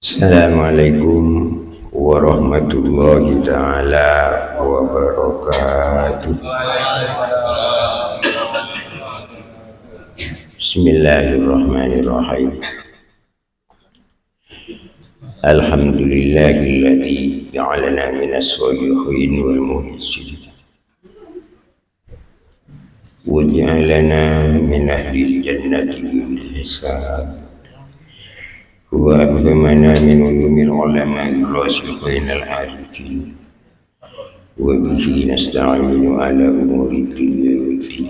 Assalamualaikum warahmatullahi taala wabarakatuh. Bismillahirrahmanirrahim. Alhamdulillahilladzi ja'alana minas sholihin wal muhsinin wa ja'alana min ahlil jannati bil hisab. وأكرمنا من علوم العلماء الراسخين العارفين وبه نستعين على أمور الدنيا والدين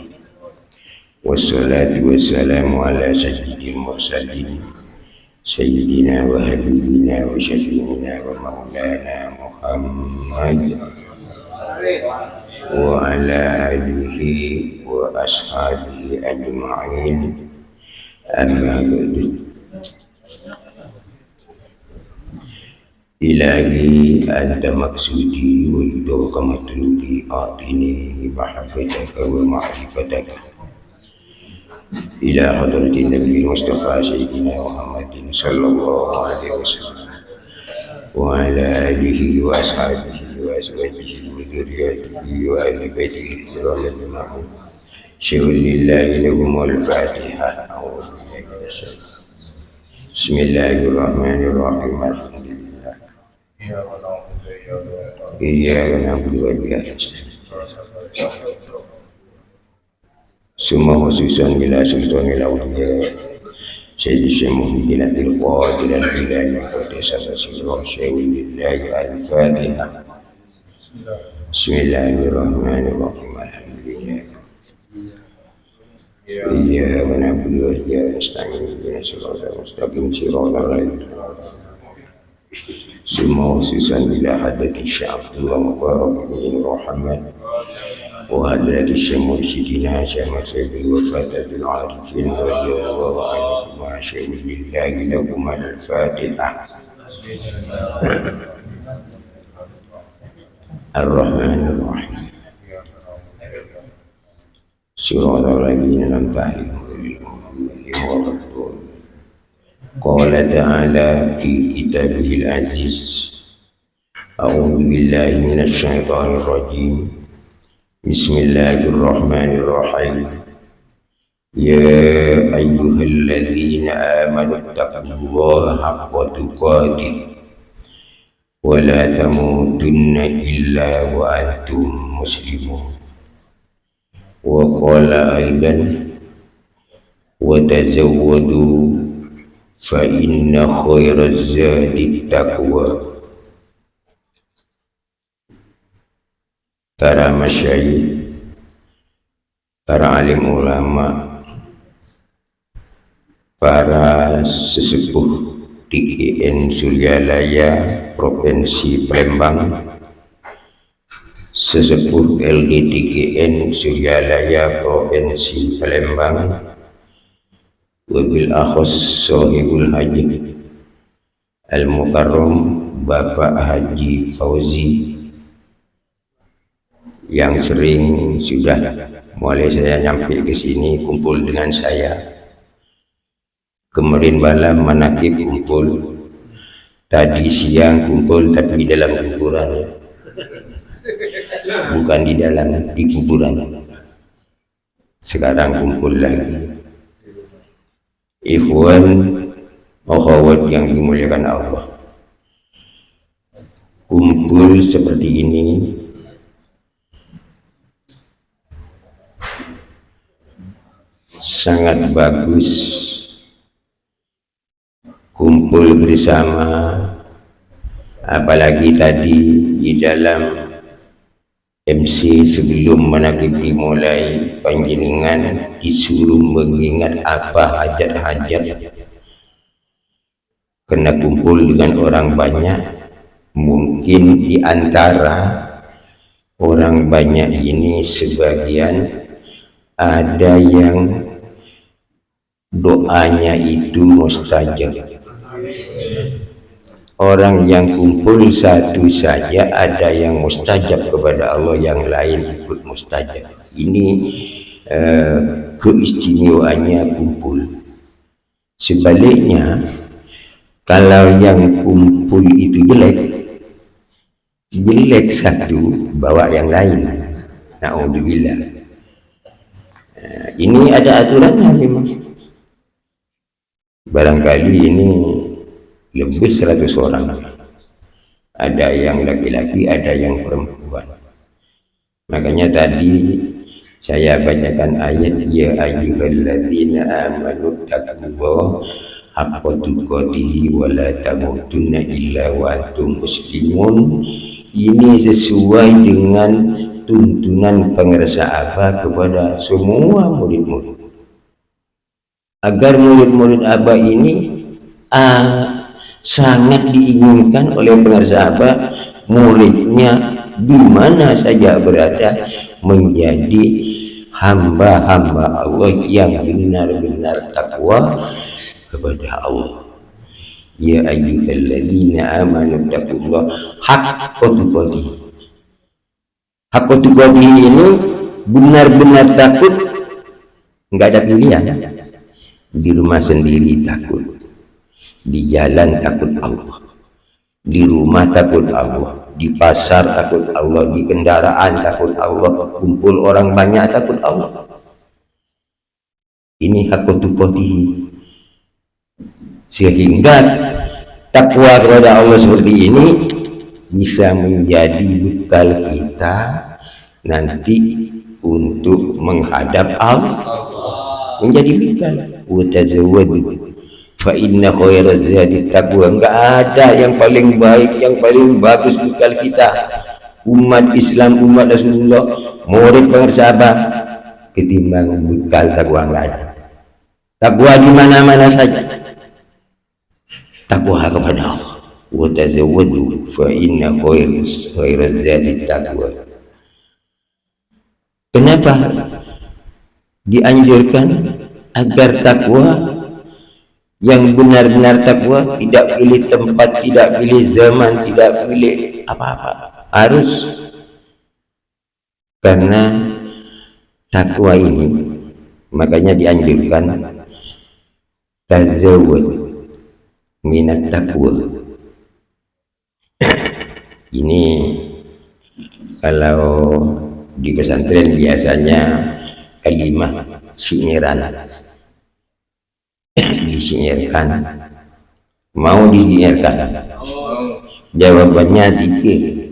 والصلاة والسلام على سيد المرسلين سيدنا وحبيبنا وشفيعنا ومولانا محمد وعلى آله وأصحابه أجمعين أما بعد. Ilahi anta maksudi wa ridhoka matlubi atini mahabbataka wa ma'rifataka ila hadratin Nabi Mustafa Sayyidina Muhammadin sallallahu alaihi wasallam wa ala alihi wa ashabihi wa azwajihi wa dhurriyyatihi wa ahli baitihi kiramil ma'ruf syuhlillahi lahum al-fatiha. Bismillahirrahmanirrahim. Iyyaka na'budu wa iyyaka nasta'in. Summa khususan bila sultanil awliya Sayyidi Syekh Muhyiddin Abdul Qadir al-Jilani Qadasa sirruhu lillahi al-Fatiha. Bismillahirrahmanirrahim. Alhamdulillah. Iyyaka na'budu wa iyyaka nasta'in. Ihdinas siratal mustaqim siratal ladzina Semua khususan bila hadati Syekh Abdullah Mubarak bin Muhammad wa hadati Syekh Mursyidina Syekh Masyidil Wafat bin Arifin radiyallahu anhu wa syaidillahi lakum al-Fatihah. Ar-Rahmanir-Rahim. Siratal ladzina an'amta 'alaihim Qala ta'ala fi kitabihil aziz. A'udzu billahi minasy syaithanir rajim. Bismillahirrahmanirrahim. Ya ayyuhalladzina amanu taqullaha haqqa tuqatih wa la tamutunna illa wa antum muslimun. Wa qala aidan wa tazawwadu fa inna khairaz zadi taqwa. Para masyayikh, para alim ulama, para sesepuh TGN Suryalaya Provinsi Palembang, sesepuh LGTGN Suryalaya Provinsi Palembang, wabil akhos sahibul haji al-mukarram Bapak Haji Fauzi yang sering sudah mulai saya nyampe ke sini kumpul dengan saya. Kemarin malam manakib kumpul, tadi siang kumpul tapi dalam kuburan, bukan di dalam, di kuburan. Sekarang kumpul lagi. Ikhwan akhwat yang dimuliakan Allah, kumpul seperti ini sangat bagus. Kumpul bersama, apalagi tadi di dalam MC sebelum manakib dimulai, panjenengan disuruh mengingat apa hajat-hajat. Kena kumpul dengan orang banyak, mungkin di antara orang banyak ini sebagian ada yang doanya itu mustajab. Orang yang kumpul satu saja ada yang mustajab kepada Allah, yang lain ikut mustajab. Ini keistimewaannya kumpul. Sebaliknya Kalau yang kumpul itu jelek satu bawa yang lain. Na'udzubillah. Nah, ini ada aturannya memang. Barangkali ini lebih 100 orang. Ada yang laki-laki, ada yang perempuan. Makanya tadi saya bacakan ayat ya ayyuhalladzina amanu taqullaha haqqa tuqatih wa la tamutunna illa wa antum muslimun. Ini sesuai dengan tuntunan pengarsa Abah kepada semua murid-murid, agar murid-murid Abah ini sangat diinginkan oleh pengarsa Abah, muridnya di mana saja berada menjadi hamba-hamba Allah yang benar-benar takwa kepada Allah. Ya ayyuhalladzina amanu taqullaha haqqa tuqatih. Haqqa tuqatih ini benar-benar takut, enggak ada pilihan. Di rumah sendiri takut, di jalan takut Allah, di rumah takut Allah, di pasar takut Allah, di kendaraan takut Allah, kumpul orang banyak takut Allah. Ini haqqa tuqatih. Sehingga takwa kepada Allah seperti ini bisa menjadi bekal kita nanti untuk menghadap Allah, menjadi bekal. Wa tazawwadu fa inna khairaz zadi taqwa. Enggak ada yang paling baik, yang paling bagus bekal kita umat Islam, umat Rasulullah, murid pengarsa Abah, ketimbang bekal takwa. Enggak ada. Takwa di mana-mana saja. Takwa kepada Allah. Wa tazawwadu fa inna khairaz zadi taqwa. Kenapa dianjurkan agar takwa, yang benar-benar takwa, tidak pilih tempat, tidak pilih zaman, tidak pilih apa-apa, harus, karena takwa ini makanya dianjurkan tazawwud minat takwa. Ini kalau di pesantren biasanya kalimah sinyiran, disinyirkan, mau disinyirkan, jawabannya dikir.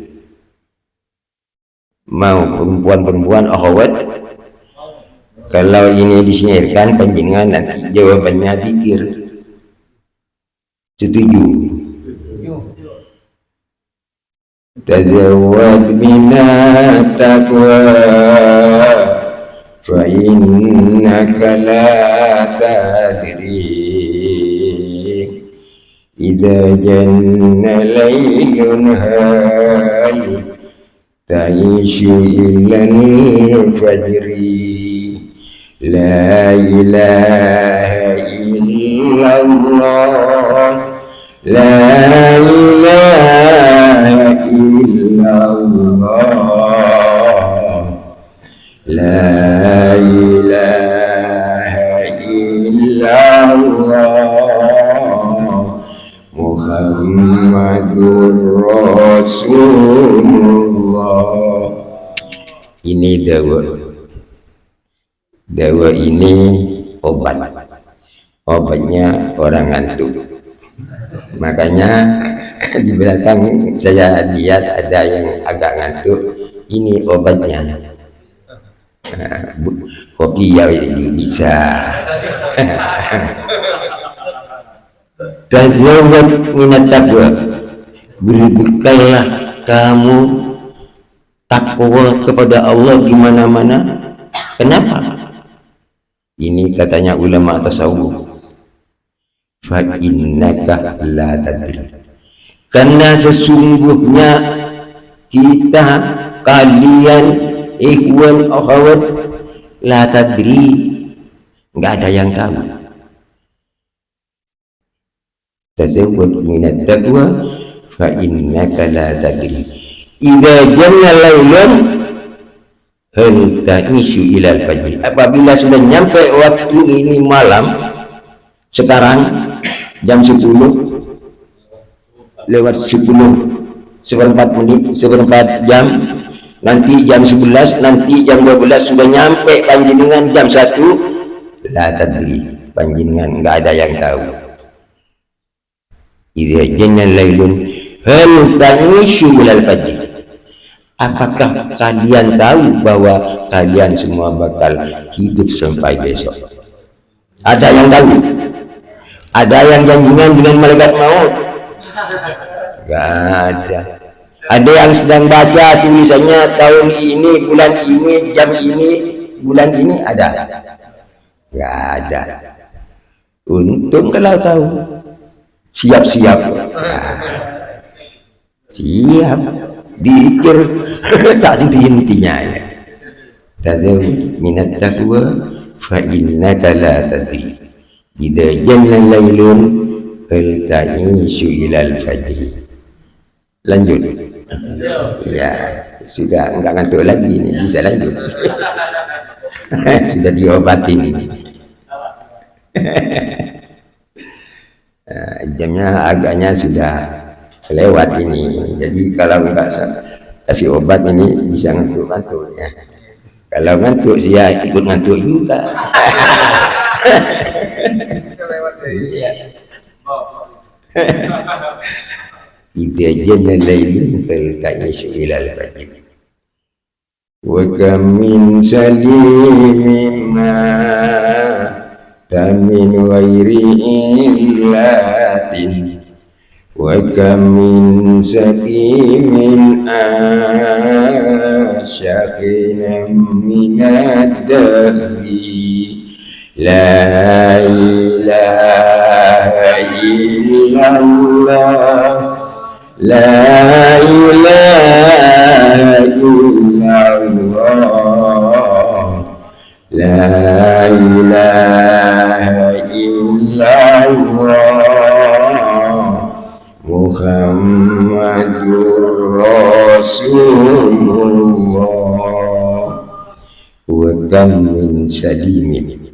Mau perempuan-perempuan akhwat, kalau ini disinyirkan panjenengan nanti jawabannya dikir. Setuju? Tazawwad minat taqwa fa innaka la tadri idza janna laylun hal ta'ishu illa al-fajri la ilaha illallah la ilaha illallah la ilaha illallah Muhammadur Rasulullah. Ini dawa ini obatnya orang ngantuk. Makanya di belakang saya lihat ada yang agak ngantuk, ini obatnya. Kopi ya ini bisa. Tazawwad minat taqwa, berbekallah kamu takwa kepada Allah di mana-mana. Kenapa? Ini katanya ulama tasawuf. Fa innaka la tadri. Karena sesungguhnya kita, kalian, ikhwan akhwat, la tadri, enggak ada yang tahu. Tazawwad minat taqwa fa innaka la tadri idza janna lailun hal ta'ishu ilal fajr. Apabila sudah nyampe waktu ini malam, sekarang jam 10, lewat 10 seperempat menit, seperempat jam, nanti jam 11, nanti jam 12 sudah nyampe panjenengan jam 1, la tadri, panjenengan nggak ada yang tahu. Idza janna lailun hal tanishu ilal fajr. Apakah kalian tahu bahwa kalian semua bakal hidup sampai besok? Ada yang tahu? Ada yang janjian dengan malaikat maut? Gak ada. Ada yang sedang baca tulisannya tahun ini, bulan ini, jam ini, bulan ini? Ada? Gak ada. Untung kalau tahu. Siap-siap. Nah, siap. Dikir tak henti-hentinya. Tazawwad minat taqwa fa innaka la tadri idza janna lailun hal ta'ishu ilal fajri. Lanjut. Ya, sudah enggak ngantuk lagi ini, bisa lanjut. Sudah diobatin ini. Jamnya agaknya sudah lewat ini, jadi kalau enggak kasih obat ini bisa ngantuk-ngantuk ya. Kalau ngantuk saya ikut ngantuk juga. Bisa lewat ya. Idza janna lailun fal ta'ishu ilal fajr wa kam min salimin ma tamin ghairi illatin wa kam min sakimin asyakhina minad dahri la ilaha illallah la ilaha illallah la ilaha illallah Muhammadur Rasulullah. Wa kam min salimin,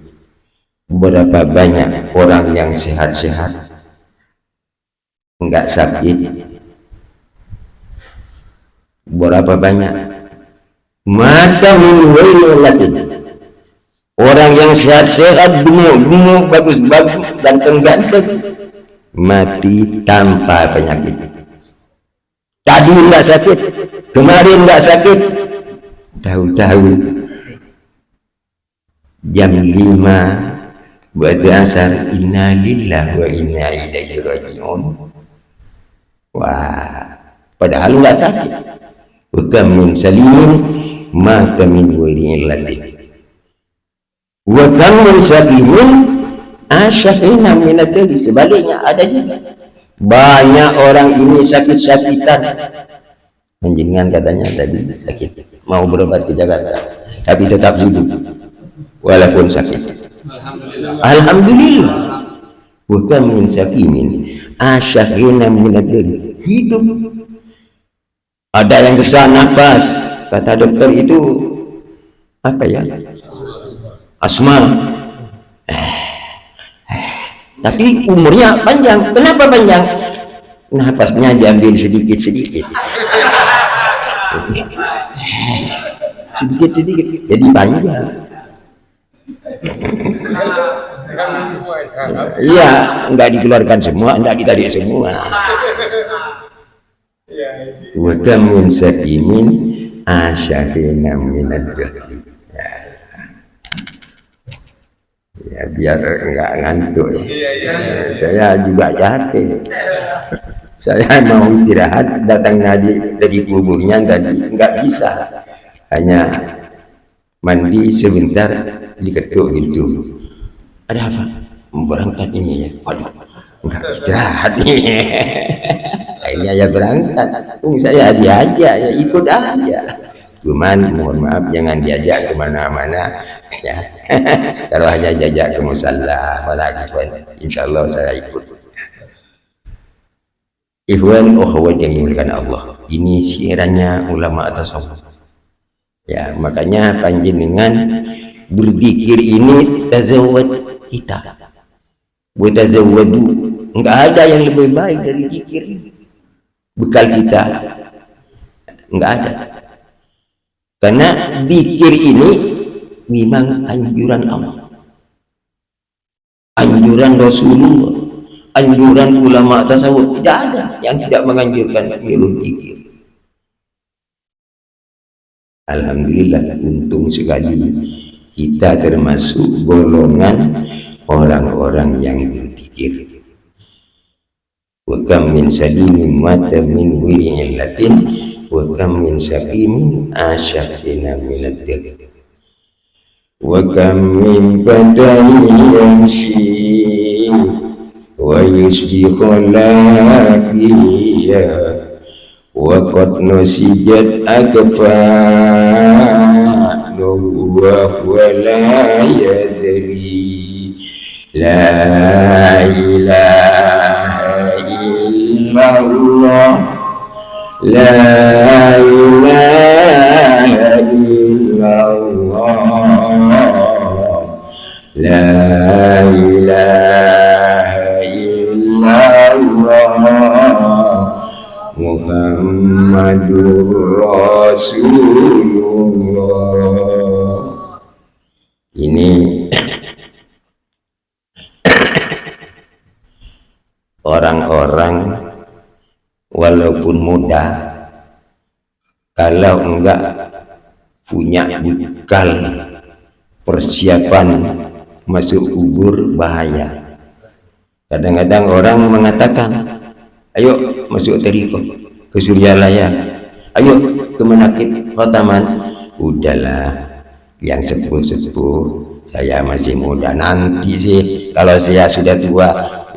berapa banyak orang yang sehat-sehat, enggak sakit. Berapa banyak mata min wailatin, orang yang sehat-sehat, gemuk-gemuk, bagus-bagus, ganteng-ganteng, mati tanpa penyakit. Tadi enggak sakit, kemarin enggak sakit, tahu-tahu jam 5 buat asar inna lillahi wa inna ilaihi raji'un. Wah, padahal enggak sakit. Wa min salimin mata min ghairi illatin wa kam min sakimin asyahina min ad-dahri. Sebaliknya ada juga banyak orang ini sakit-sakitan. Panjenengan katanya tadi sakit, mau berobat ke Jakarta, tapi tetap hidup walaupun sakit. Alhamdulillah. Wa kam min sakimin asyahina min ad-dahri, hidup. Ada yang sesak nafas, kata dokter itu apa ya, asma, tapi umurnya panjang. Kenapa panjang? Nafasnya diambil sedikit-sedikit, sedikit-sedikit, jadi panjang. Iya, enggak dikeluarkan semua, enggak ditarik semua. Wa kam min sakimin asyafina min ad-dahri. Ya biar enggak ngantuk ya. Saya juga capek. Saya mau istirahat, datang dari kuburnya tadi enggak bisa. Hanya mandi sebentar, diketuk gitu. Ada apa? Berangkat ini ya. Waduh, enggak istirahat nih. Akhirnya ya berangkat. Saya diajak ya ikut aja. Cuman mohon maaf jangan diajak kemana-mana ya. Kalau hanya diajak ke musalla, insyaallah saya ikut. Ikhwan akhwat yang dimuliakan Allah, ini syiarannya ulama tasawuf. Ya, makanya panjenengan berzikir ini tazawwad kita. Wa tazawwadu. Enggak ada yang lebih baik dari zikir ini. bekal kita? Enggak ada. Karena zikir ini memang anjuran Allah, anjuran Rasulullah, anjuran ulama tasawuf. Tidak ada yang tidak menganjurkan niru zikir. Alhamdulillah, untung sekali kita termasuk golongan orang-orang yang berzikir. Wa kam min salimin mata min ghairi illatin wa kam min saqimin asyafina min ad-dir wa kam min fatahin yamshi wa yusbihu laqiya wa qad nusijat akfanuhu wa la yadri la ilaha illallah la ilaha illallah la ilaha illallah Muhammadur Rasulullah. Ini orang-orang walaupun muda, kalau enggak punya bekal persiapan masuk kubur bahaya. Kadang-kadang orang mengatakan, ayo masuk tariqah ke Suryalaya, ayo ke Manaqib Khotaman. Udahlah, yang sepuh-sepuh, saya masih muda, nanti sih kalau saya sudah tua,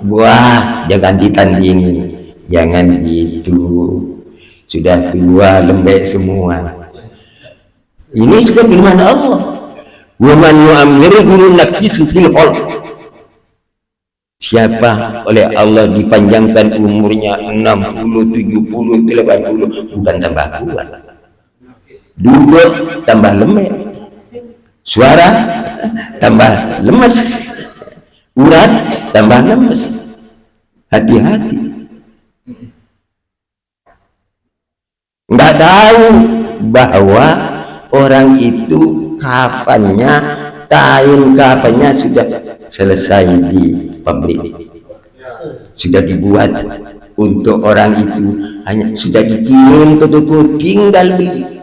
wah jangan ditandingin, jangan gitu, sudah tua lembek semua. Ini sudah firman Allah, wa man yu'ammirhu naqisu fil khalq. Siapa oleh Allah dipanjangkan umurnya 60, 70, 80, bukan tambah kuat, duduk tambah lembek, suara tambah lemes, urat tambah lemes. Hati-hati, nggak tahu bahwa orang itu kafannya, kain kafannya sudah selesai di pabrik, sudah dibuat untuk orang itu, hanya sudah dikirim ke toko, tinggal beli.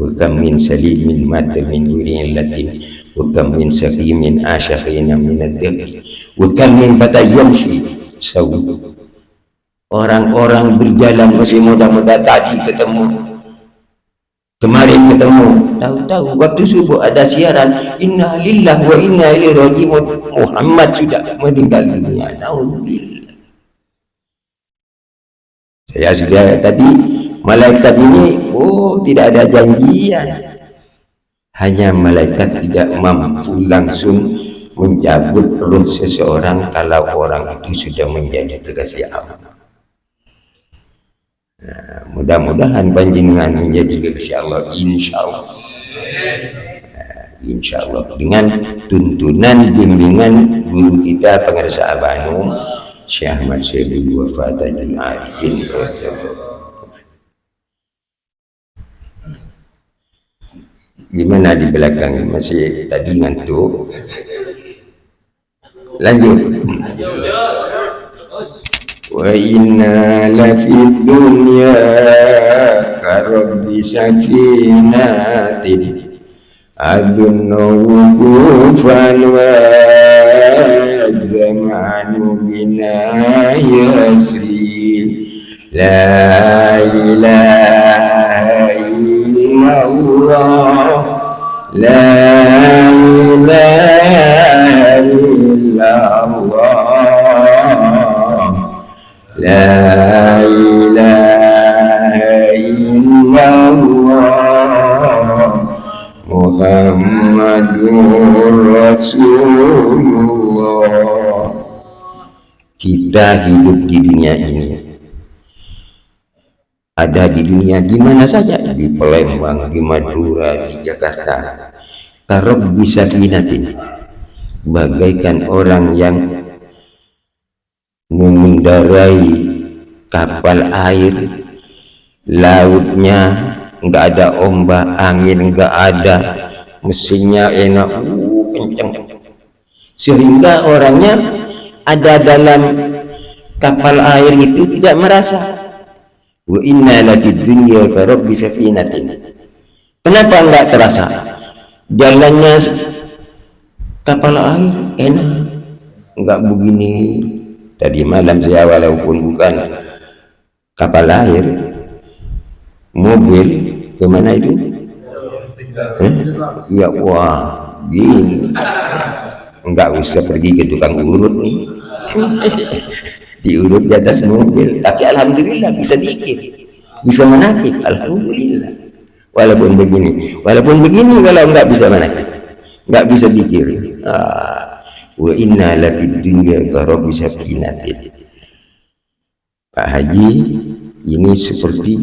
Wakam min salimin mata min ghairi illatin wakam min saqimin asyafina min ad-dir wakam min fatayamshi sawu. Orang-orang berjalan masih muda-muda, tadi ketemu, kemarin ketemu, tahu-tahu waktu subuh ada siaran inna lillahi wa inna ilaihi raji'un, Muhammad sudah meninggal dunia. Alhamdulillah. Saya sudah tadi, malaikat ini tidak ada janjian, hanya malaikat tidak mampu langsung mencabut roh seseorang kalau orang itu sudah menjadi kekasih Allah. Nah, mudah-mudahan panjenengan menjadi kekasih Allah, insyaallah. Insyaallah dengan tuntunan bimbingan guru kita pengarsa Abanum Syekh Ahmad Syekh Wafatajul Arifin. Gimana di belakang, masih tadi ngantuk? Lanjut. Wa inna lafid dunya karabbi safinatin adunnu wukufan wa zamanu bina yasri la ilaha illallah la ilaha illallah la ilaha illallah Muhammadur Rasulullah. Kita hidup di dunia ini, ada di dunia di mana saja, di Palembang, di Madura, di Jakarta. Karab bisa kinatin, bagaikan orang yang mengendarai kapal air, lautnya nggak ada ombak, angin nggak ada, mesinnya enak, kencang, sehingga orangnya ada dalam kapal air itu tidak merasa. Wa inna lafid dunya ka rabbi safinatin. Kenapa enggak terasa? Jalannya kapal air enak, enggak begini. Tadi malam saya walaupun bukan kapal air, mobil kemana itu? Ya wah, gini. Enggak usah pergi ke tukang urut nih. Diurut di atas mobil, tapi alhamdulillah bisa dikit, bisa menakik, alhamdulillah. Walaupun begini kalau enggak bisa menakik, enggak bisa dikir. Wa inna lafid dunya ka rabbi safinatin. Pak Haji, ini seperti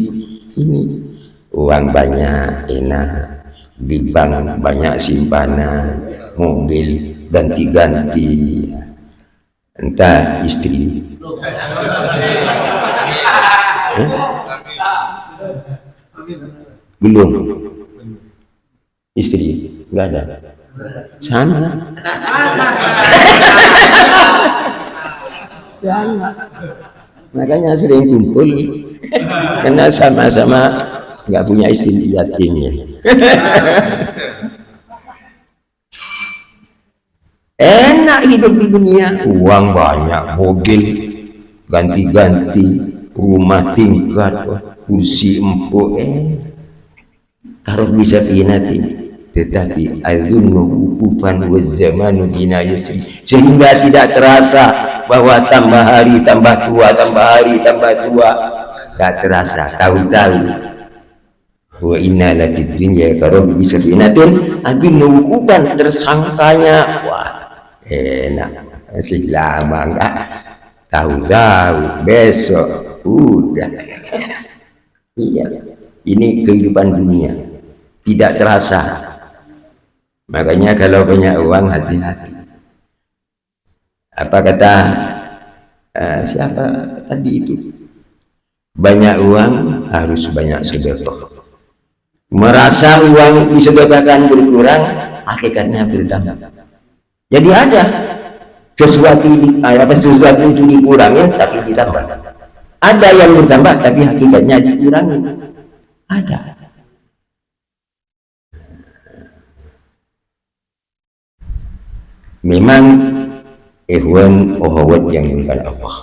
ini, uang banyak enak, di bank banyak simpanan, mobil ganti-ganti, entah istri belum, istri nggak ada, sama sama, makanya sering kumpul karena sama-sama nggak punya istri yatimnya. Enak hidup di dunia, uang banyak, mobil ganti-ganti, rumah tingkat, kursi empuk, kalau bisa finati. Tetapi azunnu ukufan wa zamanu dina yusri, sehingga tidak terasa bahwa tambah hari tambah tua, tambah hari tambah tua, tak terasa. Tahu-tahu wa inna lafid dunya ka rabbi safinatin, azunnu ukufan, tersangkanya wah enak, masih lama enggak tahu-tahu besok udah. Iya, ini kehidupan dunia tidak terasa. Makanya kalau banyak uang hati-hati. Apa kata siapa tadi itu, banyak uang harus banyak sedekah. Merasa uang disedekahkan berkurang, hakikatnya bertambah. Jadi ada sesuatu itu dikurangin tapi ditambah. Ada yang bertambah tapi hakikatnya dikurangi. Ada. Memang ikhwan ohawat yang dimuliakan Allah.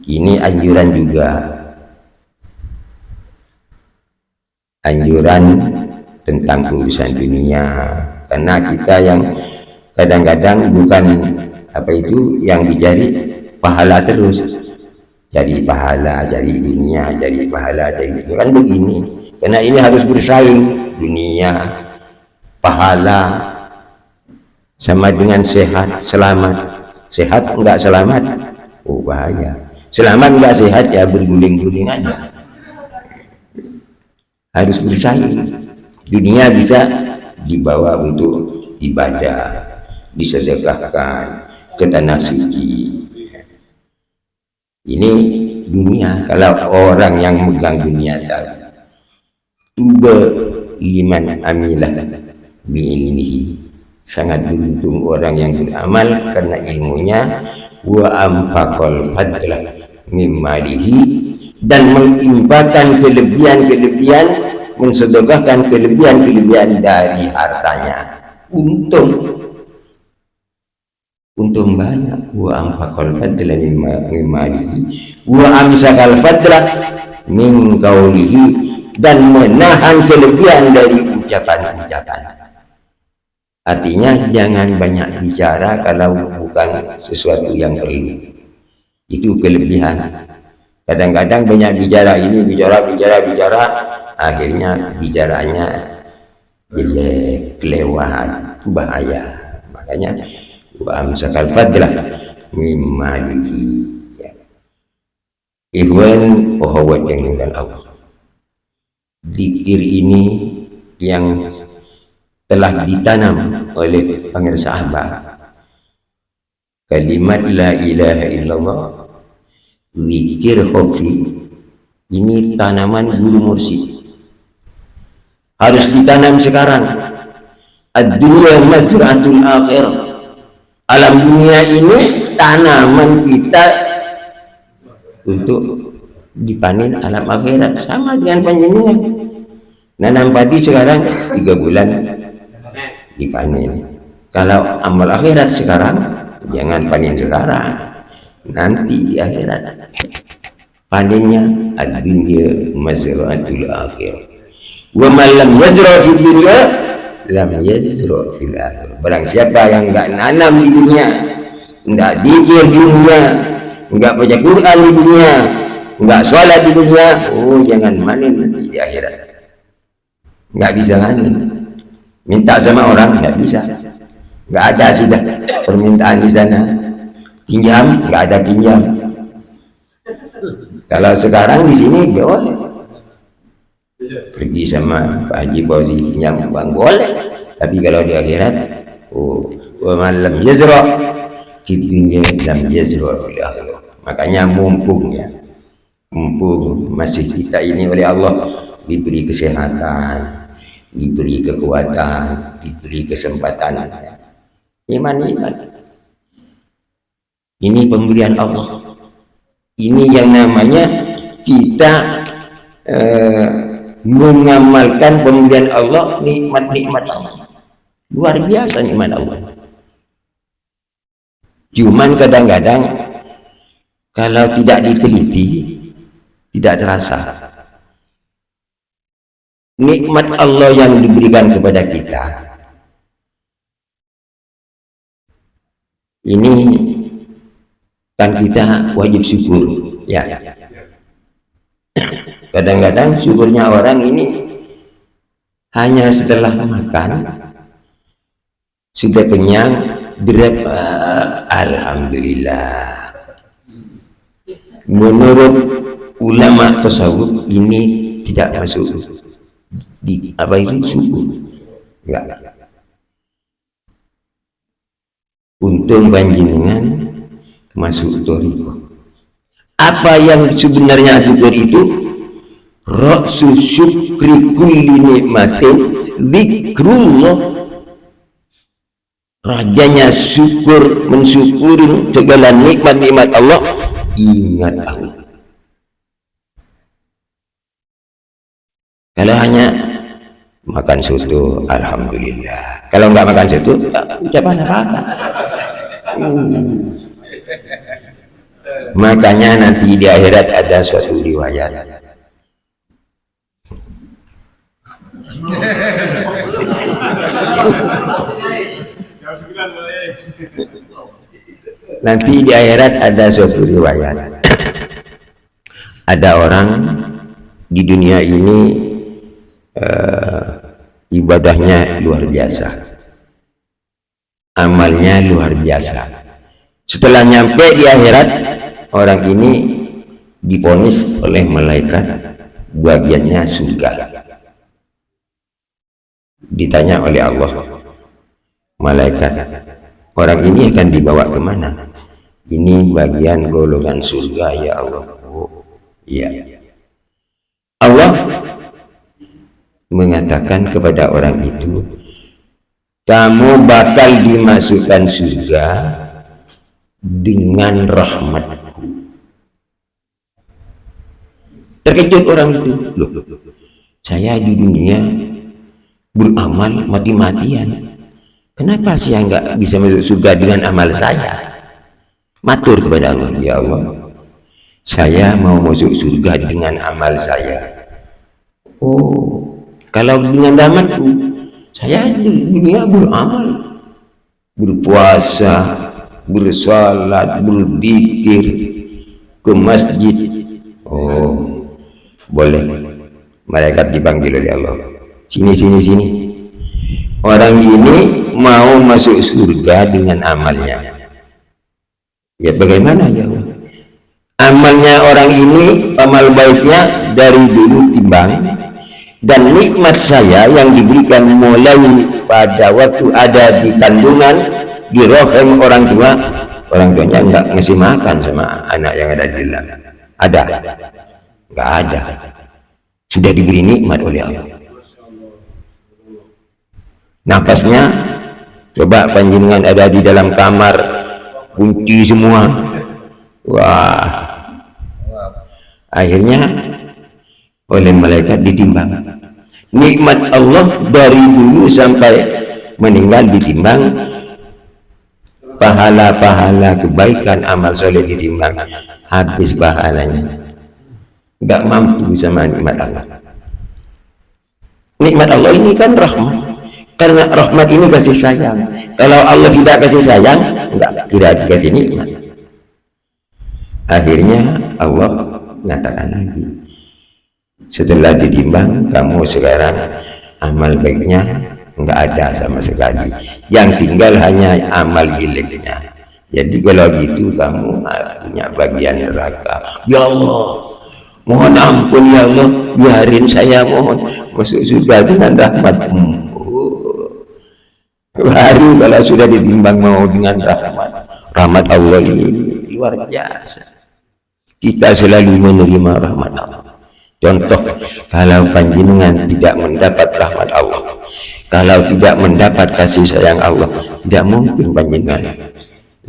Ini anjuran juga. Anjuran tentang urusan dunia. Karena kita yang kadang-kadang bukan apa itu yang dicari pahala terus, cari pahala, cari dunia, cari pahala, cari dunia. Kan begini, karena ini harus bersaing, dunia, pahala, sama dengan sehat, selamat. Sehat enggak selamat, oh bahaya. Selamat enggak sehat ya berguling-guling aja. Harus bersaing. Dunia bisa dibawa untuk ibadah, disedekahkan ke tanah suci. Ini dunia. Kalau orang yang megang dunia tahu, tuba liman amilah bi'ilmihi, sangat beruntung orang yang beramal karena ilmunya, wa amfaqal fadla mimmalihi, dan menginfakkan kelebihan-kelebihan, mensedekahkan kelebihan-kelebihan dari hartanya. Untung banyak. Wa amfaqal fadla mimmalihi wa amsakal fadla min qawlihi, dan menahan kelebihan dari ucapan-ucapan. Artinya jangan banyak bicara kalau bukan sesuatu yang perlu. Itu kelebihan. Kadang-kadang banyak bicara ini, bicara, akhirnya bicaranya jelek, kelewat, bahaya. Makanya wa amsakal fadlah mimmalihi. Ikhwan ohawat yang dengan Allah. Zikir ini yang telah ditanam oleh pemirsa Ahbab kalimat la ilaha illallah, zikir hoki, ini tanaman guru mursyid, harus ditanam sekarang. Ad-dunya mazra'atul akhirah, alam dunia ini tanaman kita untuk dipanen alam akhirat. Sama dengan panjenengan nanam padi sekarang 3 bulan dipanen. Kalau amal akhirat sekarang, jangan panen sekarang, nanti di akhirat panennya. Ad-dunya mazra'atul akhirah, wa man lam yazra' fid dunya lam yazra' fil akhirah. Barang siapa yang enggak nanam di dunia, enggak zikir di dunia, enggak baca Quran di dunia, enggak sholat di dunia, oh jangan panen nanti di akhirat. Enggak bisa panen. Minta sama orang enggak bisa, enggak ada sudah permintaan di sana. Pinjam enggak ada pinjam. Kalau sekarang di sini boleh pergi sama Pak Haji Fauzi pinjam uang, boleh. Tapi kalau di akhirat, oh, wa man lam yazra' fid dunya lam yazra' fil akhirah. Makanya mumpung masih kita ini oleh Allah diberi kesehatan, diberi kekuatan, diberi kesempatan, iman. Ini pemberian Allah. Ini yang namanya kita mengamalkan pemberian Allah, nikmat-nikmat Allah. Luar biasa nikmat Allah. Cuman kadang-kadang kalau tidak diteliti, tidak terasa. Nikmat Allah yang diberikan kepada kita ini kan kita wajib syukur, ya. Kadang-kadang syukurnya orang ini hanya setelah makan sudah kenyang, alhamdulillah. Menurut ulama tasawuf ini tidak masuk di apa itu syukur, enggak. Untung panjenengan masuk thariqah. Apa yang sebenarnya syukur itu? Ra'su syukri kulli nikmatin zikrullah. Rajanya syukur, mensyukuri segala nikmat-nikmat Allah, ingat Allah. Kalau hanya makan soto, alhamdulillah. Kalau enggak makan soto, ucapan apa-apa. Makanya nanti di akhirat ada suatu riwayat, nanti di akhirat ada suatu riwayat, ada orang di dunia ini ibadahnya luar biasa, amalnya luar biasa. Setelah nyampe di akhirat, orang ini divonis oleh malaikat bagiannya surga. Ditanya oleh Allah, malaikat, orang ini akan dibawa kemana? Ini bagian golongan surga ya Allah. Oh, iya. Allah mengatakan kepada orang itu, kamu bakal dimasukkan surga dengan rahmatku. Terkejut orang itu, loh, saya di dunia beramal mati-matian, kenapa saya nggak bisa masuk surga dengan amal saya? Matur kepada Allah, ya Allah, saya mau masuk surga dengan amal saya. Oh, kalau dengan rahmatku, saya di dunia beramal, berpuasa, bersalat, berzikir, ke masjid. Oh, boleh. Malaikat dipanggil oleh Allah, sini. Orang ini mau masuk surga dengan amalnya. Ya bagaimana ya Allah? Amalnya orang ini, amal baiknya dari dulu timbang, dan nikmat saya yang diberikan mulai pada waktu ada di kandungan, di rahim orang tua, orang tuanya nggak ngasih makan sama anak yang ada di dalam? Ada? Nggak ada. Sudah diberi nikmat oleh Allah. Napasnya, coba panjenengan ada di dalam kamar, kunci semua. Wah, akhirnya oleh malaikat ditimbang. Nikmat Allah dari dulu sampai meninggal ditimbang, pahala-pahala kebaikan amal soleh ditimbang, habis pahalanya, nggak mampu sama nikmat Allah. Nikmat Allah ini kan rahmat, karena rahmat ini kasih sayang. Kalau Allah tidak kasih sayang, tidak dikasih nikmat. Akhirnya Allah mengatakan lagi, setelah ditimbang, kamu sekarang amal baiknya nggak ada sama sekali, yang tinggal hanya amal jeleknya. Jadi kalau gitu kamu punya bagian neraka. Ya Allah, mohon ampun ya Allah, biarin saya mohon masuk surga dengan rahmat-Mu. Baru kalau sudah ditimbang mau dengan rahmat Allah ini luar biasa. Kita selalu menerima rahmat Allah. Contoh, kalau panjenengan tidak mendapat rahmat Allah, kalau tidak mendapat kasih sayang Allah, tidak mungkin panjenengan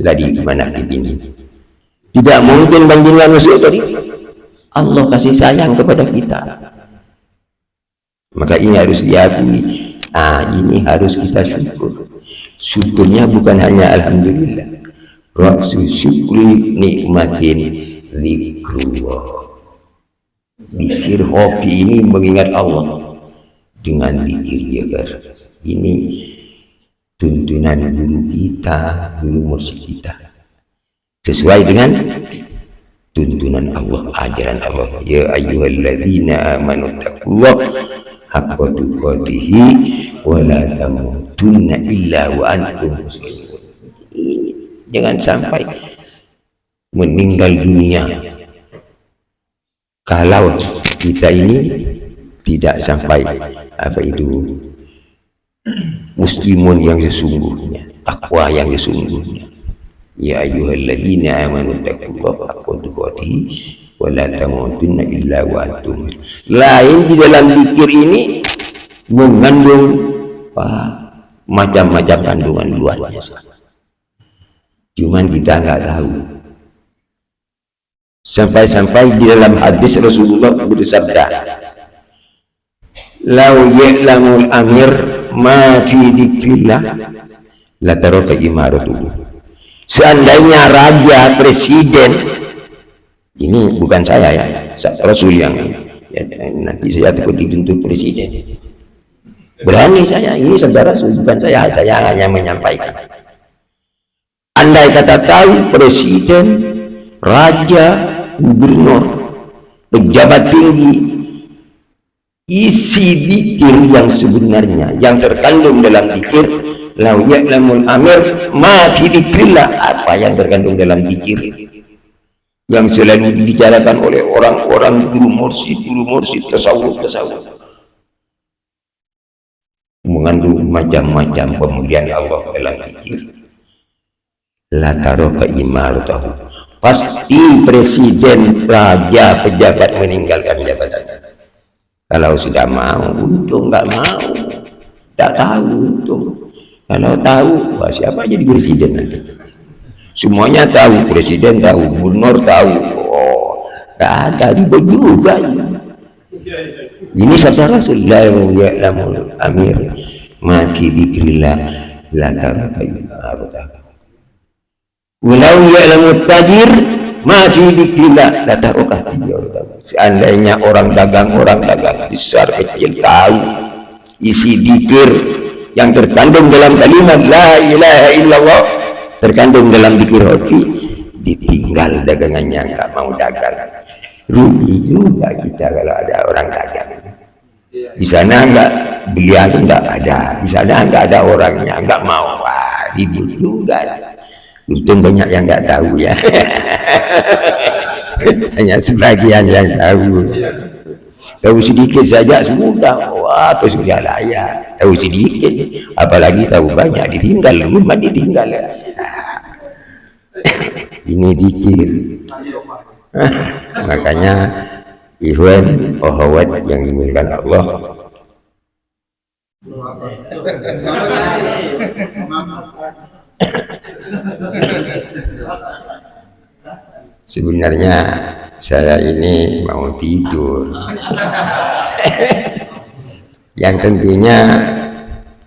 jadi gimana ini. Tidak mungkin panjenengan masuk tadi. Allah kasih sayang kepada kita. Maka ini harus diakui. Ini harus kita syukur. Syukurnya bukan hanya alhamdulillah. Raksu syukri nikmatin zikrullah. Zikir hobi ini mengingat Allah dengan zikir jagar. Ini tuntunan guru kita, guru mursyid kita, sesuai dengan tuntunan Allah, ajaran Allah. Ya ayyuhalladzina amanu taqullaha haqqa tuqatih wa la tamutunna illa wa antum muslimun. Jangan sampai meninggal dunia kalau kita ini tidak sampai muslimun yang sesungguhnya, takwa yang sesungguhnya. Ya ayyuhalladzina amanu taqullaha haqqa tuqatih wa la tamutunna illa wa antum. Lain di dalam zikir ini mengandung macam-macam kandungan luar biasa. Cuman kita nggak tahu. Sampai-sampai di dalam hadis Rasulullah bersabda, "Lau ya'lamul amir ma fi dzikrillah la taraka imaratuhu." Seandainya raja, presiden, ini bukan saya ya, Rasul yang ya, nanti saya takut dituntut presiden. Berani saya, ini saudara Rasul, bukan saya hanya menyampaikan. Andai kata tahu presiden, raja, gubernur, pejabat tinggi, isi zikir yang sebenarnya yang terkandung dalam zikir, lau ya'lamul amir ma fi dzikrillah, apa yang terkandung dalam zikir yang selalu dibicarakan oleh orang-orang guru mursyid tasawuf mengandung macam-macam pemuliaan Allah dalam zikir. La taraka imaratahu, pasti presiden, raja, pejabat meninggalkan jabatan. Kalau sudah mau, untung. Nggak mau, tak tahu, untung. Kalau tahu, wah, siapa jadi presiden nanti? Semuanya tahu, presiden tahu, gubernur tahu. Oh, nggak ada, ribet juga ini. Ini sabda Rasulullah ya'lamul amir ma fi dzikrillah la taraka imaratahu. Walau ya'lamut tajir ma fi dzikrillah la taraka tijaratahu. Seandainya orang dagang besar kecil tahu isi dzikir yang terkandung dalam kalimat la ilaha illallah, terkandung dalam dzikir hoki, ditinggal dagangannya, nggak mau dagang. Rugi juga kita kalau ada orang dagang. Di sana nggak, belian nggak ada, di sana nggak ada orangnya, nggak mau, wah, ribut juga. Untung banyak yang nggak tahu ya. Hanya sebagian yang tahu sedikit saja sudah, wah, terus sudah layak. Tahu sedikit, apalagi tahu banyak, ditinggal, rumah ditinggal. Ini dikir. Makanya ikhwan akhwat yang dimuliakan Allah, sebenarnya saya ini mau tidur. Yang tentunya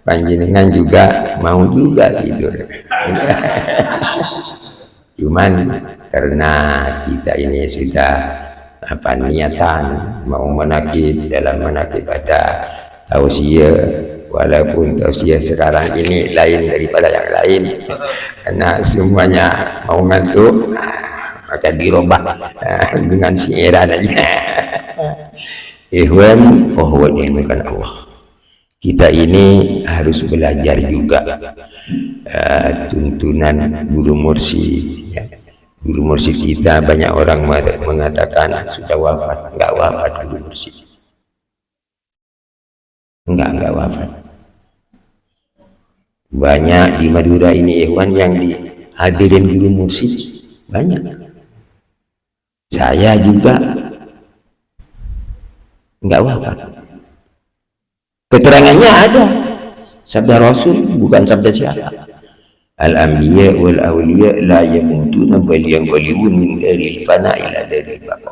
panjenengan juga mau juga tidur. Cuman karena kita ini sudah niatan mau menakib dalam menakib pada tausiah, walaupun tausiah sekarang ini lain daripada yang lain karena semuanya mau ngantuk, maka dirubah dengan syiaran aja. Ikhwan akhwat yang dimuliakan Allah, kita ini harus belajar juga tuntunan guru mursyid, ya. Guru mursyid kita banyak orang mengatakan sudah wafat. Enggak wafat guru mursyid, enggak wafat. Banyak di Madura ini ikhwan yang dihadirin guru mursyid, banyak. Saya juga enggak wafat. Keterangannya ada, sabda Rasul, bukan sabda siapa. Al-anbiya wal awliya la yamutuna bal yanqalibun min daril fana ila daril baqa.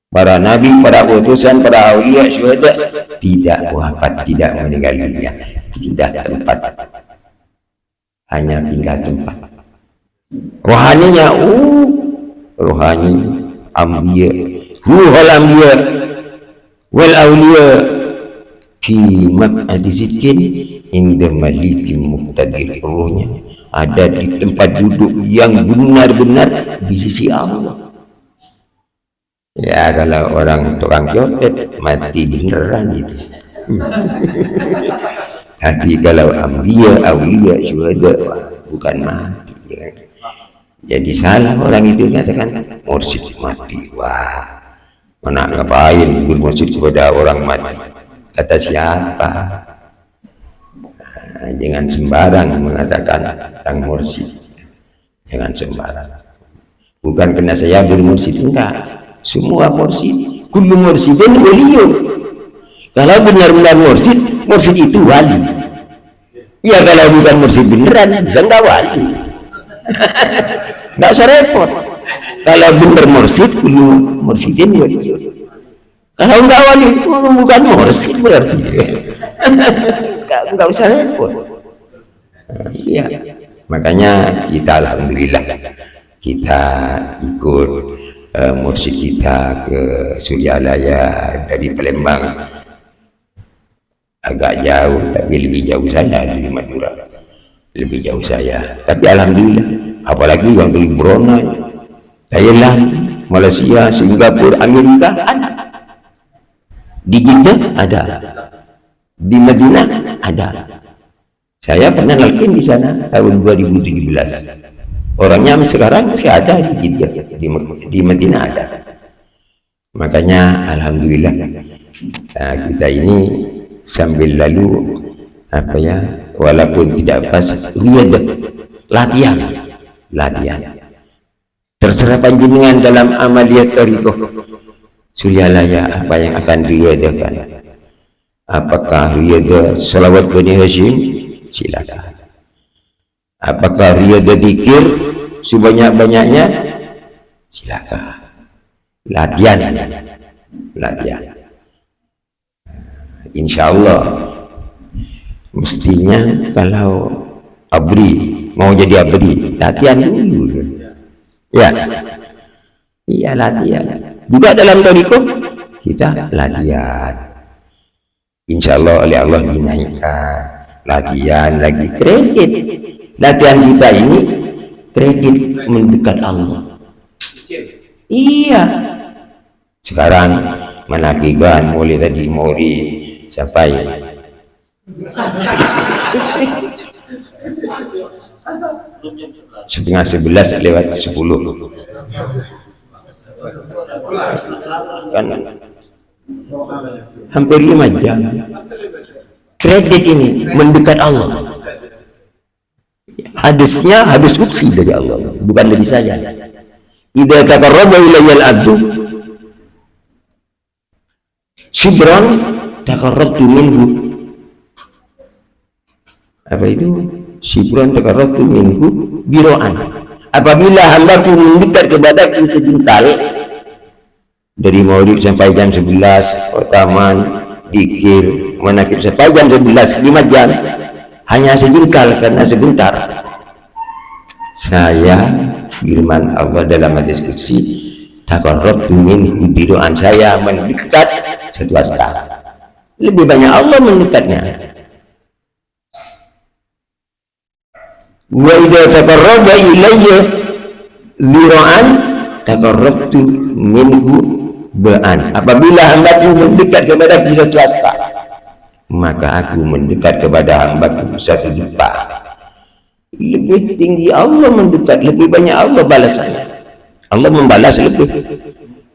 Para nabi, para utusan, para awliya, syuhada tidak wafat, tidak meninggal dunia, pindah tempat, hanya pindah tempat. Rohaninya rohani anbiya, ruhul anbiya wal awliya fi maq'adi sidqin inda malikin muqtadir. Ruhnya ada di tempat duduk yang benar-benar di sisi Allah. Ya, kalau orang tukang copet mati beneran itu. Tapi kalau anbiya, auliya, syuhada, bukan mati, ya. Jadi salah orang itu katakan mursyid mati. Wah, mana ngapain guru mursyid kepada orang mati? Kata siapa? Jangan sembarang mengatakan tentang mursyid, jangan sembarang. Bukan karena saya guru mursyid, enggak. Semua mursyid, kullu mursyidin waliyun. Kalau benar-benar mursyid, mursyid itu wali. Ya kalau bukan mursyid beneran, bisa enggak wali. Enggak usah repot. Kalau benar mursyid, kullu mursyidin waliyun. Kalau enggak wali, bukan mursyid berarti. Enggak usah repot. Iya. Makanya kita alhamdulillah kita ikut mursyid kita ke Suryalaya dari Palembang. Agak jauh, tapi lebih jauh saya dari Madura. Lebih jauh saya. Tapi alhamdulillah, apalagi yang dari Brunei, Thailand, Malaysia, Singapura, Amerika ada. Di Jeddah ada, di Madinah ada. Saya pernah nalkin di sana tahun 2017. Orangnya sekarang masih ada di Jeddah, di Madinah ada. Makanya alhamdulillah kita ini sambil lalu walaupun tidak pas riadah, latihan. Terserah panjenengan dalam amaliyat thariqah Suryalaya apa yang akan diriadakan. Apakah riadah salawat Bani Hashim? Silakan. Apakah riadah zikir sebanyak-banyaknya? Silakan. Latihan. Insya Allah mestinya kalau mau jadi abri latihan dulu. Ya, iya latihan. Juga dalam thariqah kita latihan. Insya Allah oleh Allah dinaikkan. Latihan lagi kredit. Latihan kita ini kredit mendekat Allah. Iya. Sekarang manakiban mulai tadi Mori sampai setengah 11 lewat 10 kan hampir 5 jam. Kredit ini mendekat Allah hadisnya hadis qudsi dari Allah, bukan dari saya. Idza taqarraba ilayya al-'abdu shibran taqarrabtu minhu. Apa itu? Shibran taqarrabtu minhu biro'an. Apabila hambaku mendekat kepadaku sejengkal, dari maulid sampai jam 11, otaman, dikir, manakib sampai jam 11, 5 jam, hanya sejengkal karena sebentar. Saya, firman Allah dalam hadis qudsi, taqarrabtu minhu biro'an, saya mendekat satu hasta. Lebih banyak Allah mendekatnya. Wa idza taqarraba ilayya dhira'an taqarrabtu minhu ba'an. Apabila hambaku mendekat kepada satu hasta, maka aku mendekat kepada hambaku satu juta. Lebih tinggi Allah mendekat, lebih banyak Allah balasannya. Allah membalas lebih.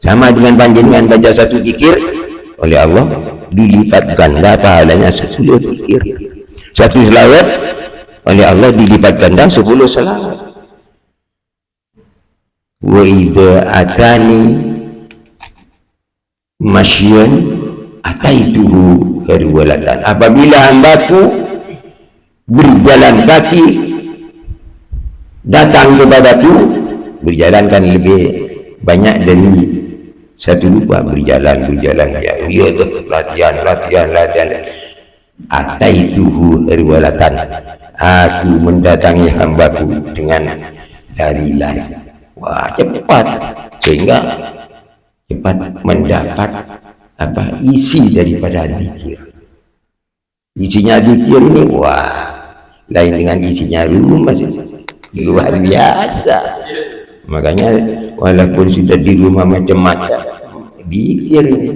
Sama dengan panjenengan baca satu zikir, oleh Allah dilipat ganda pahalanya 10 zikir. Satu selawat, oleh Allah dilipat ganda 10 selawat. Wa idza atani masyian ataituhu harwalatan. Apabila hambaku berjalan kaki datang kepadaku, berjalan kan lebih banyak dari satu lupa, berjalan ya, iya latihan. Ataituhu harwalatan, aku mendatangi hambaku dengan lari-lari. Wah, cepat, sehingga cepat mendapat apa isi daripada zikir. Isinya zikir ini wah, lain dengan isinya rumah, luar biasa. Makanya walaupun sudah di rumah macam-macam zikir ini.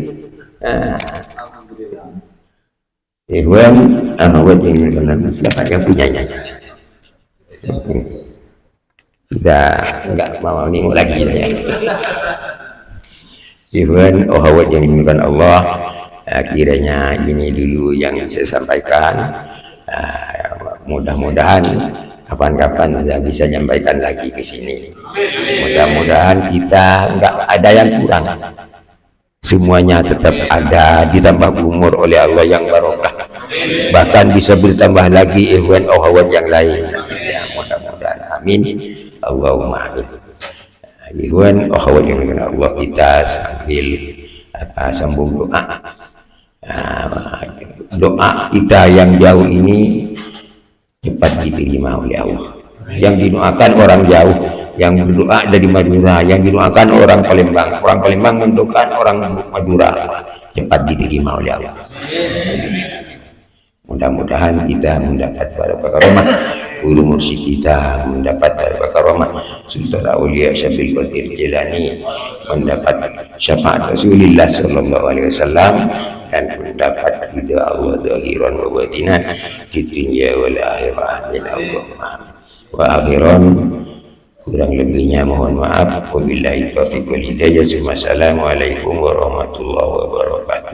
Ikhwan ahwat ini kan siapa yang punyanya? Sudah enggak mau nemu lagi saya. Ikhwan ahwat yang dimuliakan Allah, kiranya ini dulu yang saya sampaikan. Mudah-mudahan kapan-kapan saya bisa menyampaikan lagi ke sini. Mudah-mudahan kita enggak ada yang kurang. Semuanya tetap ada, ditambah umur oleh Allah yang barokah. Bahkan bisa bertambah lagi ikhwan ahwat yang lain. Ya, mudah-mudahan. Amin. Allahumma amin. Ikhwan ahwat yang dimuliakan Allah, kita sambil sambung doa. Doa kita yang jauh ini cepat diterima oleh Allah. Yang didoakan orang jauh, yang berdoa dari Madura, yang didoakan orang Palembang mendoakan orang Madura, cepat diterima oleh Allah. Mudah-mudahan kita mendapat barokah rahmat, guru mursyid kita mendapat barokah rahmat, Sultan Aulia Syekh Qadir Jilani mendapat syafaat Rasulullah sallallahu alaihi wasallam, dan mendapat ridha Allah zahiran wa batinan di dunia wal akhirah. Amin Allahumma amin. Wa akhiran, kurang lebihnya mohon maaf. Wabillahi taufiq wal hidayah. Wassalamualaikum warahmatullahi wabarakatuh.